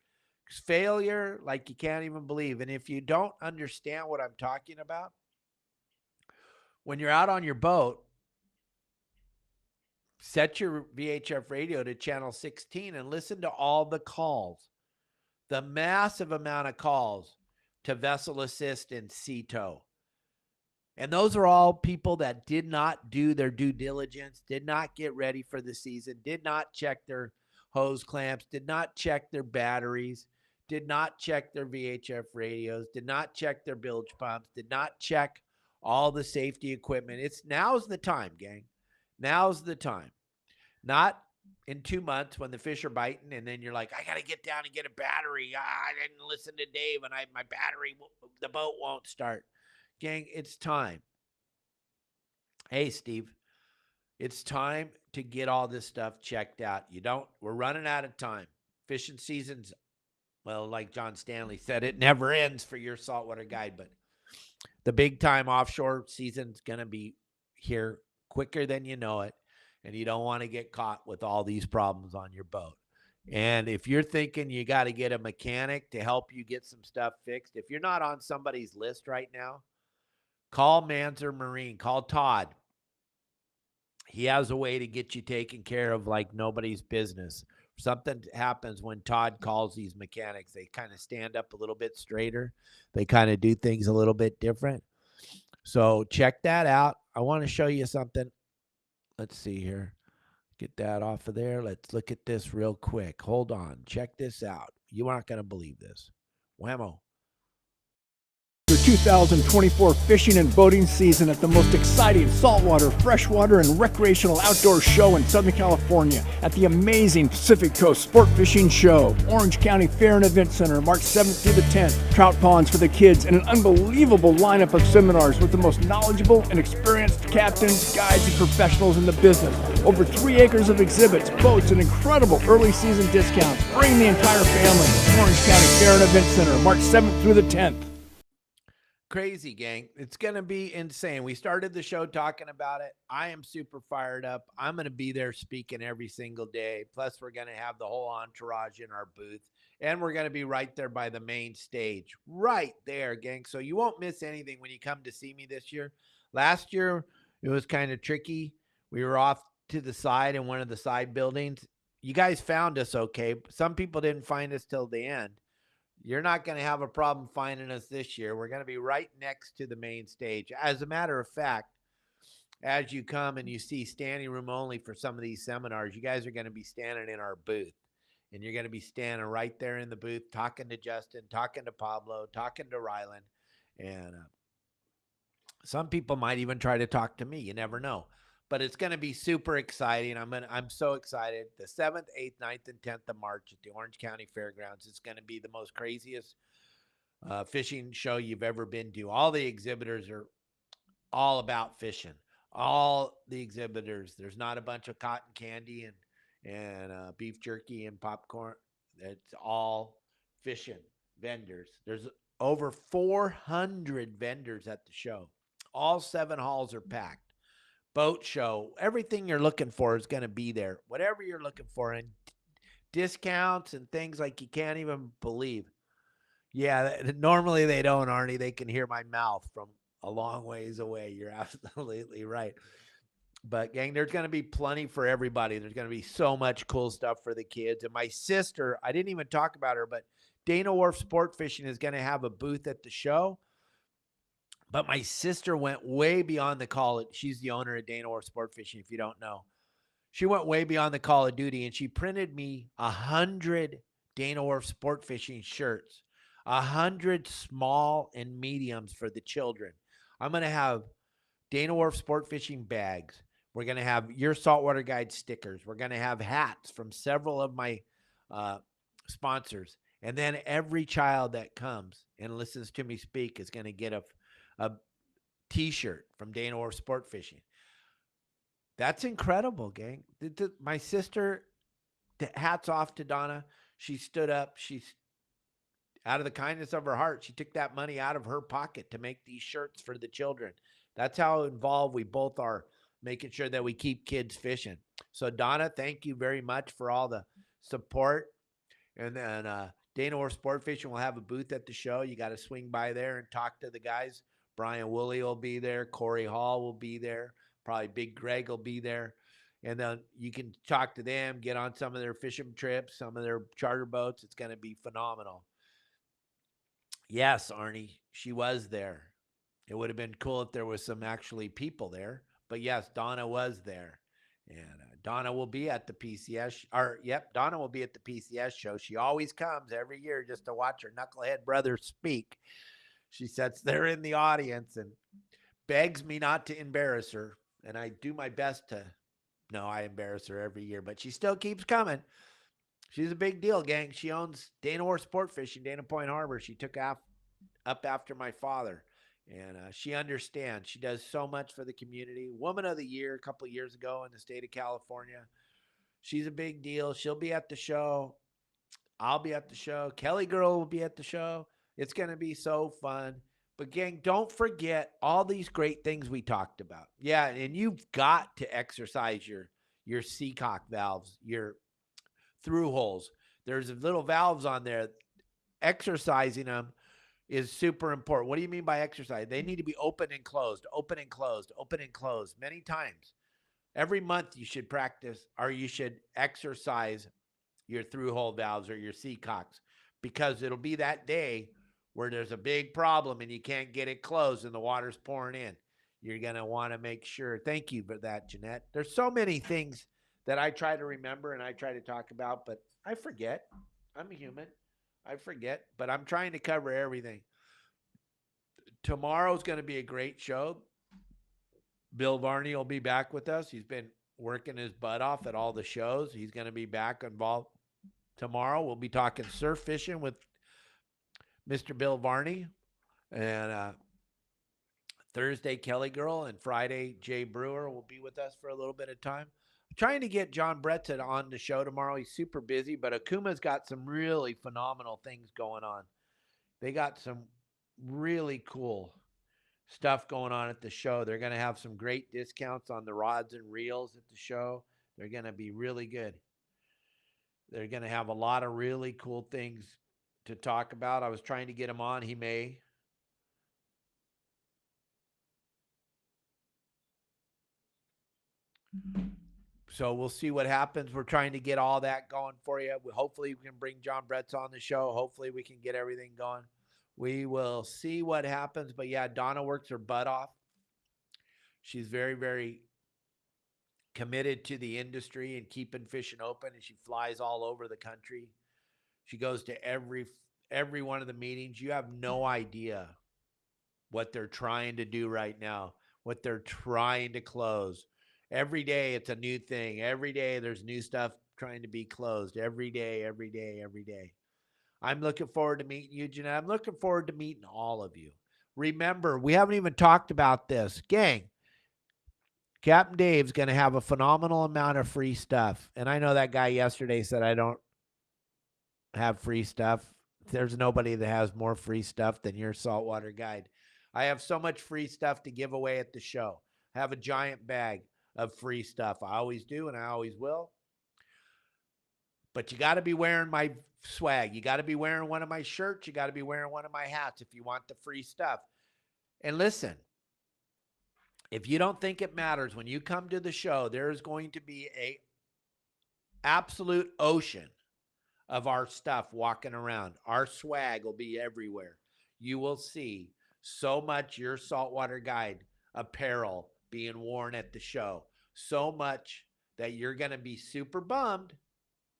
Failure like you can't even believe. And if you don't understand what I'm talking about, when you're out on your boat, set your VHF radio to channel 16 and listen to all the calls, the massive amount of calls to vessel assist and sea tow. And those are all people that did not do their due diligence, did not get ready for the season, did not check their hose clamps, did not check their batteries, did not check their VHF radios, did not check their bilge pumps, did not check all the safety equipment. Now's the time, gang. Now's the time. Not in 2 months when the fish are biting and then you're like, I got to get down and get a battery. I didn't listen to Dave and my battery, the boat won't start. Gang, it's time. Hey, Steve, it's time to get all this stuff checked out. We're running out of time. Fishing season's, well, like John Stanley said, it never ends for your saltwater guide, but the big time offshore season's going to be here quicker than you know it. And you don't want to get caught with all these problems on your boat. And if you're thinking you got to get a mechanic to help you get some stuff fixed, if you're not on somebody's list right now, call Manzer Marine, call Todd. He has a way to get you taken care of like nobody's business. Something happens when Todd calls these mechanics. They kind of stand up a little bit straighter. They kind of do things a little bit different. So check that out. I want to show you something. Let's see here. Get that off of there. Let's look at this real quick. Hold on. Check this out. You're not going to believe this. Whammo. The 2024 fishing and boating season at the most exciting saltwater, freshwater, and recreational outdoor show in Southern California at the amazing Pacific Coast Sport Fishing Show. Orange County Fair and Event Center, March 7th through the 10th. Trout ponds for the kids and an unbelievable lineup of seminars with the most knowledgeable and experienced captains, guides, and professionals in the business. Over 3 acres of exhibits, boats, and incredible early season discounts. Bring the entire family. Orange County Fair and Event Center, March 7th through the 10th. Crazy, gang. It's going to be insane. We started the show talking about it. I am super fired up. I'm going to be there speaking every single day. Plus, we're going to have the whole entourage in our booth. And we're going to be right there by the main stage. Right there, gang. So you won't miss anything when you come to see me this year. Last year, it was kind of tricky. We were off to the side in one of the side buildings. You guys found us okay. Some people didn't find us till the end. You're not going to have a problem finding us this year. We're going to be right next to the main stage. As a matter of fact, as you come and you see standing room only for some of these seminars, you guys are going to be standing in our booth. And you're going to be standing right there in the booth, talking to Justin, talking to Pablo, talking to Rylan. And some people might even try to talk to me. You never know. But it's going to be super exciting. I'm so excited. The 7th, 8th, 9th, and 10th of March at the Orange County Fairgrounds. It's going to be the most craziest fishing show you've ever been to. All the exhibitors are all about fishing. All the exhibitors. There's not a bunch of cotton candy and beef jerky and popcorn. It's all fishing vendors. There's over 400 vendors at the show. All 7 halls are packed. Boat show, everything you're looking for is going to be there. Whatever you're looking for, and discounts and things like you can't even believe. Yeah, normally they don't, Arnie. They can hear my mouth from a long ways away. You're absolutely right. But gang, there's going to be plenty for everybody. There's going to be so much cool stuff for the kids. And my sister, I didn't even talk about her, but Dana Wharf Sport Fishing is going to have a booth at the show. But my sister went way beyond the call. She's the owner of Dana Wharf Sport Fishing, if you don't know. She went way beyond the call of duty, and she printed me 100 Dana Wharf Sport Fishing shirts, 100 small and mediums for the children. I'm going to have Dana Wharf Sport Fishing bags. We're going to have Your Saltwater Guide stickers. We're going to have hats from several of my sponsors. And then every child that comes and listens to me speak is going to get a T-shirt from Dana Wharf Sport Fishing. That's incredible, gang. My sister, hats off to Donna. She stood up. She's out of the kindness of her heart. She took that money out of her pocket to make these shirts for the children. That's how involved we both are, making sure that we keep kids fishing. So Donna, thank you very much for all the support. And then Dana Wharf Sport Fishing will have a booth at the show. You got to swing by there and talk to the guys. Brian Woolley will be there. Corey Hall will be there. Probably Big Greg will be there. And then you can talk to them, get on some of their fishing trips, some of their charter boats. It's going to be phenomenal. Yes, Arnie, she was there. It would have been cool if there was some actually people there. But yes, Donna was there. And Donna will be at the PCS, or yep, Donna will be at the PCS show. She always comes every year just to watch her knucklehead brother speak. She sits there in the audience and begs me not to embarrass her. And I do my best to, no, I embarrass her every year, but she still keeps coming. She's a big deal, gang. She owns Dana War Sport Fishing, Dana Point Harbor. She took up after my father, and she understands. She does so much for the community. Woman of the Year a couple of years ago in the state of California. She's a big deal. She'll be at the show. I'll be at the show. Kelly Girl will be at the show. It's going to be so fun. But gang, don't forget all these great things we talked about. Yeah, and you've got to exercise your seacock valves, your through holes. There's little valves on there. Exercising them is super important. What do you mean by exercise? They need to be open and closed, open and closed, open and closed many times. Every month you should practice or you should exercise your through hole valves or your seacocks because it'll be that day where there's a big problem and you can't get it closed and the water's pouring in. You're going to want to make sure. Thank you for that, Jeanette. There's so many things that I try to remember and I try to talk about, but I forget. I'm a human. I forget, but I'm trying to cover everything. Tomorrow's going to be a great show. Bill Varney will be back with us. He's been working his butt off at all the shows. He's going to be back involved tomorrow. We'll be talking surf fishing with Mr. Bill Varney. And Thursday, Kelly Girl. And Friday, Jay Brewer will be with us for a little bit of time. I'm trying to get John Breton on the show tomorrow. He's super busy, but Akuma's got some really phenomenal things going on. They got some really cool stuff going on at the show. They're going to have some great discounts on the rods and reels at the show. They're going to be really good. They're going to have a lot of really cool things to talk about. I was trying to get him on. He may. So we'll see what happens. We're trying to get all that going for you. Hopefully we can bring John Bretz on the show. Hopefully we can get everything going. We will see what happens. But yeah, Donna works her butt off. She's very, very committed to the industry and keeping fishing open. And she flies all over the country. She goes to every one of the meetings. You have no idea what they're trying to do right now, what they're trying to close. Every day it's a new thing. Every day there's new stuff trying to be closed. Every day, every day, every day. I'm looking forward to meeting you, Jeanette. I'm looking forward to meeting all of you. Remember, we haven't even talked about this. Gang, Captain Dave's going to have a phenomenal amount of free stuff. And I know that guy yesterday said I don't have free stuff. There's nobody that has more free stuff than your saltwater guide. I have so much free stuff to give away at the show. I have a giant bag of free stuff. I always do, and I always will. But you got to be wearing my swag. You got to be wearing one of my shirts. You got to be wearing one of my hats if you want the free stuff. And listen, if you don't think it matters, when you come to the show, there is going to be a absolute ocean of our stuff walking around. Our swag will be everywhere. You will see so much your saltwater guide apparel being worn at the show. So much that you're going to be super bummed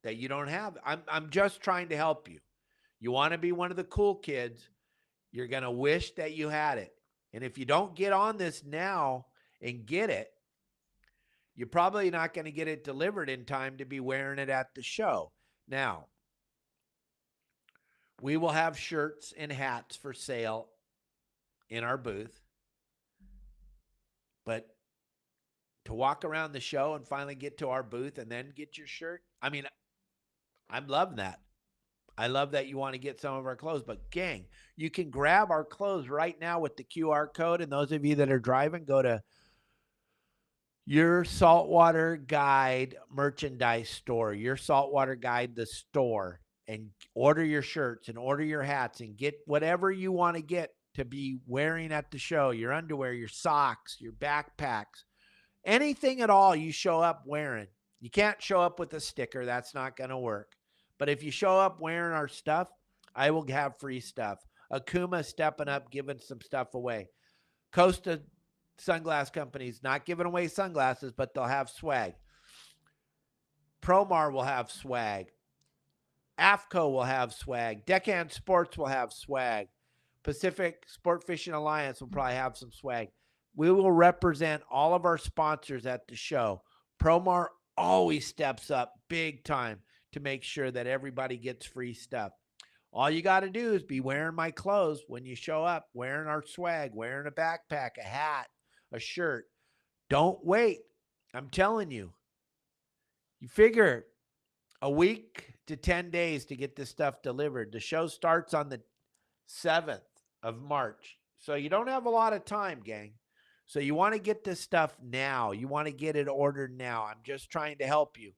that you don't have. I'm just trying to help you. You want to be one of the cool kids. You're going to wish that you had it. And if you don't get on this now and get it, you're probably not going to get it delivered in time to be wearing it at the show. Now, we will have shirts and hats for sale in our booth. But to walk around the show and finally get to our booth and then get your shirt, I mean, I'm loving that. I love that you want to get some of our clothes. But gang, you can grab our clothes right now with the QR code. And those of you that are driving, go to your Saltwater Guide merchandise store, your Saltwater Guide, the store, and order your shirts and order your hats and get whatever you want to get to be wearing at the show, your underwear, your socks, your backpacks, anything at all you show up wearing. You can't show up with a sticker. That's not going to work. But if you show up wearing our stuff, I will have free stuff. Akuma stepping up, giving some stuff away. Costa Sunglass Company's not giving away sunglasses, but they'll have swag. Promar will have swag. AFCO will have swag. Deckhand Sports will have swag. Pacific Sport Fishing Alliance will probably have some swag. We will represent all of our sponsors at the show. Promar always steps up big time to make sure that everybody gets free stuff. All you got to do is be wearing my clothes when you show up, wearing our swag, wearing a backpack, a hat, a shirt. Don't wait. I'm telling you. You figure a week to 10 days to get this stuff delivered. The show starts on the 7th of March. So you don't have a lot of time, gang. So you want to get this stuff now. You want to get it ordered now. I'm just trying to help you.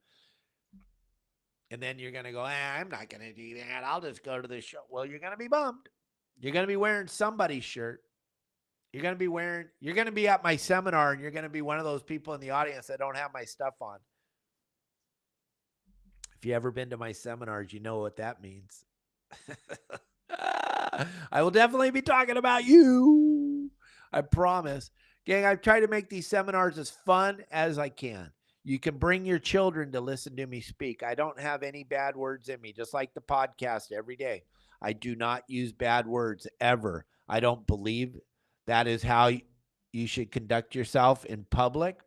And then you're going to go, I'm not going to do that. I'll just go to the show. Well, you're going to be bummed. You're going to be wearing somebody's shirt. You're going to be at my seminar, and you're going to be one of those people in the audience that don't have my stuff on. If you ever been to my seminars, you know what that means. I will definitely be talking about you. I promise. Gang, I've tried to make these seminars as fun as I can. You can bring your children to listen to me speak. I don't have any bad words in me, just like the podcast every day. I do not use bad words ever. I don't believe that is how you should conduct yourself in public.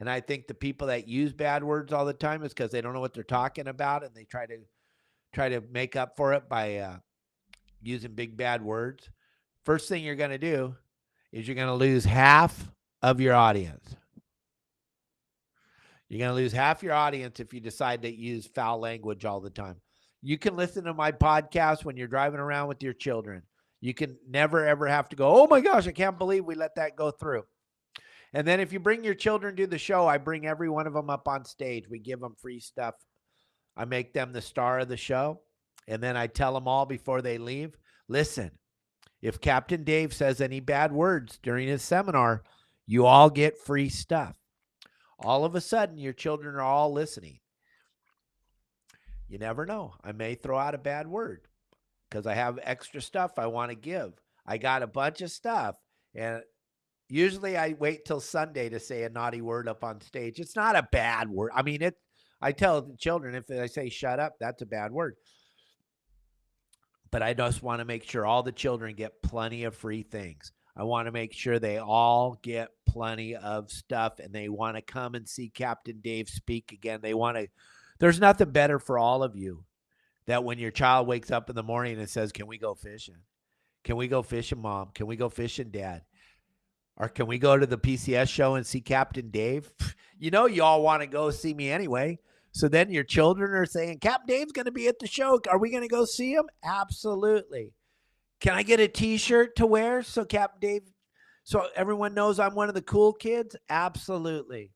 And I think the people that use bad words all the time is because they don't know what they're talking about, and they try to make up for it by using big bad words. First thing you're going to do is you're going to lose half of your audience. You're going to lose half your audience if you decide to use foul language all the time. You can listen to my podcast when you're driving around with your children. You can never, ever have to go, oh my gosh, I can't believe we let that go through. And then if you bring your children to the show, I bring every one of them up on stage. We give them free stuff. I make them the star of the show. And then I tell them all before they leave, listen, if Captain Dave says any bad words during his seminar, you all get free stuff. All of a sudden, your children are all listening. You never know. I may throw out a bad word because I have extra stuff I want to give. I got a bunch of stuff, and usually I wait till Sunday to say a naughty word up on stage. It's not a bad word. I mean, I tell the children, if I say shut up, that's a bad word. But I just want to make sure all the children get plenty of free things. I want to make sure they all get plenty of stuff, and they want to come and see Captain Dave speak again. There's nothing better for all of you that when your child wakes up in the morning and says, can we go fishing? Can we go fishing, Mom? Can we go fishing, Dad? Or can we go to the PCS show and see Captain Dave? You know, you all want to go see me anyway. So then your children are saying, Captain Dave's going to be at the show. Are we going to go see him? Absolutely. Can I get a t-shirt to wear so everyone knows I'm one of the cool kids? Absolutely.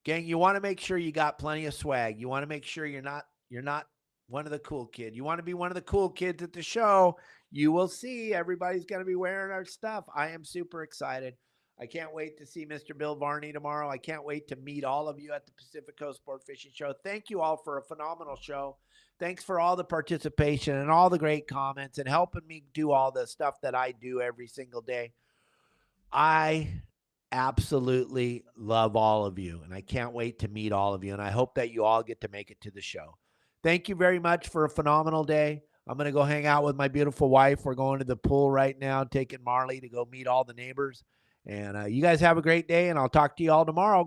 Gang, you want to make sure you got plenty of swag. You want to make sure you're not one of the cool kids. You want to be one of the cool kids at the show. You will see everybody's going to be wearing our stuff. I am super excited. I can't wait to see Mr. Bill Varney tomorrow. I can't wait to meet all of you at the Pacific Coast Sport Fishing Show. Thank you all for a phenomenal show. Thanks for all the participation and all the great comments and helping me do all the stuff that I do every single day. I absolutely love all of you, and I can't wait to meet all of you, and I hope that you all get to make it to the show. Thank you very much for a phenomenal day. I'm going to go hang out with my beautiful wife. We're going to the pool right now, taking Marley to go meet all the neighbors. And you guys have a great day, and I'll talk to you all tomorrow.